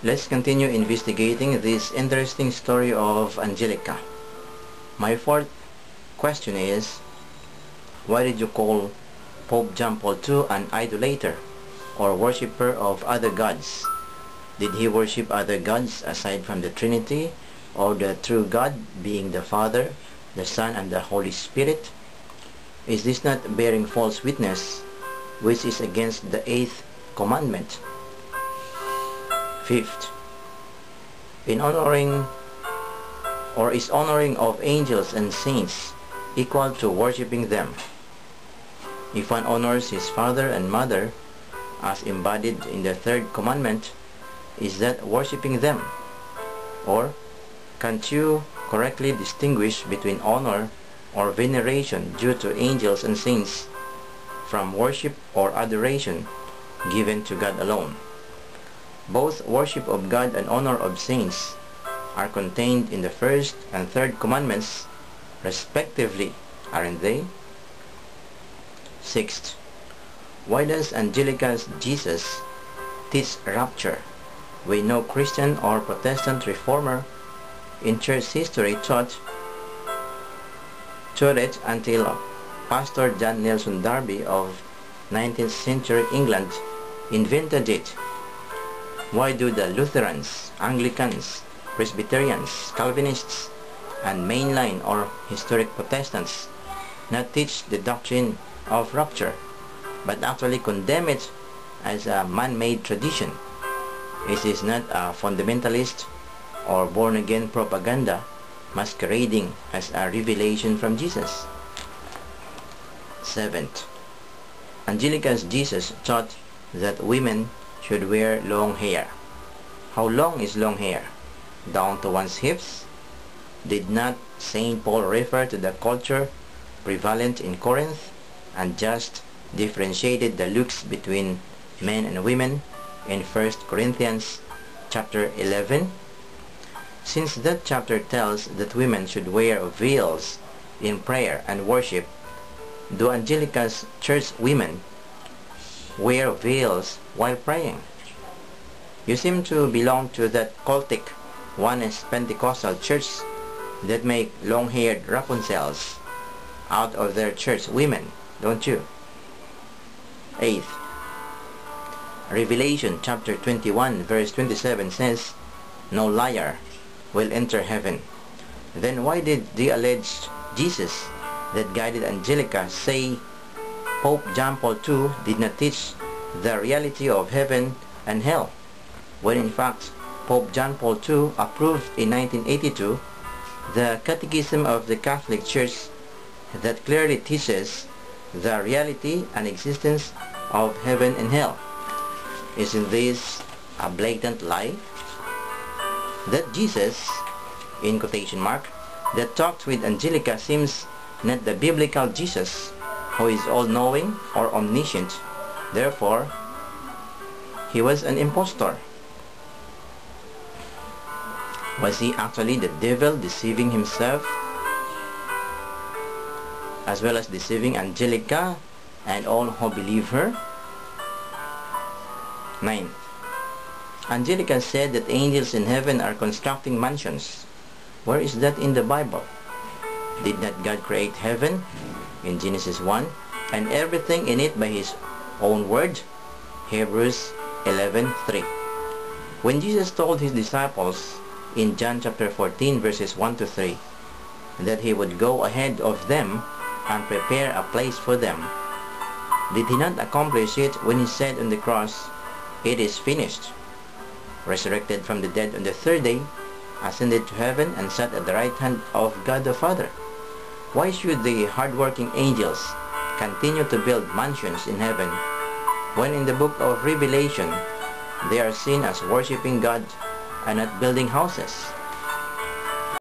Let's continue investigating this interesting story of Angelica. My fourth question is, why did you call Pope John Paul II an idolater or worshipper of other gods? Did he worship other gods aside from the Trinity or the true God being the Father, the Son, and the Holy Spirit? Is this not bearing false witness, which is against the 8th commandment? Fifth, is honoring of angels and saints equal to worshiping them? If one honors his father and mother as embodied in the 3rd commandment, is that worshiping them? Or can't you correctly distinguish between honor or veneration due to angels and saints from worship or adoration given to God alone? Both worship of God and honor of saints are contained in the 1st and 3rd commandments respectively, aren't they? Sixth, why does Angelica's Jesus teach rapture when no Christian or Protestant reformer in church history taught it until Pastor John Nelson Darby of 19th century England invented it? Why do the Lutherans, Anglicans, Presbyterians, Calvinists, and mainline or historic Protestants not teach the doctrine of rapture, but actually condemn it as a man-made tradition? Is this not a fundamentalist or born-again propaganda masquerading as a revelation from Jesus? Seventh, Angelica's Jesus taught that women should wear long hair. How long is long hair? Down to one's hips? Did not St. Paul refer to the culture prevalent in Corinth and just differentiated the looks between men and women in 1 Corinthians chapter 11? Since that chapter tells that women should wear veils in prayer and worship, do Angelica's church women wear veils while praying? You seem to belong to that cultic Oneness Pentecostal church that make long-haired Rapunzels out of their church women, don't you? Eighth, Revelation chapter 21 verse 27 says, "No liar will enter heaven." Then why did the alleged Jesus that guided Angelica say Pope John Paul II did not teach the reality of heaven and hell, when in fact Pope John Paul II approved in 1982 the Catechism of the Catholic Church that clearly teaches the reality and existence of heaven and hell? Isn't this a blatant lie? That Jesus, in quotation mark, that talked with Angelica seems not the biblical Jesus who is all-knowing or omniscient. Therefore, he was an impostor. Was he actually the devil deceiving himself as well as deceiving Angelica and all who believe her? 9. Angelica said that angels in heaven are constructing mansions. Where is that in the Bible? Did not God create heaven in Genesis 1 and everything in it by his own word? Hebrews 11:3. When Jesus told his disciples in John chapter 14 verses 1 to 3 that he would go ahead of them and prepare a place for them, did he not accomplish it when he said on the cross, "It is finished," resurrected from the dead on the 3rd day, ascended to heaven, and sat at the right hand of God the Father? Why should the hard-working angels continue to build mansions in heaven when in the book of Revelation they are seen as worshiping God and not building houses?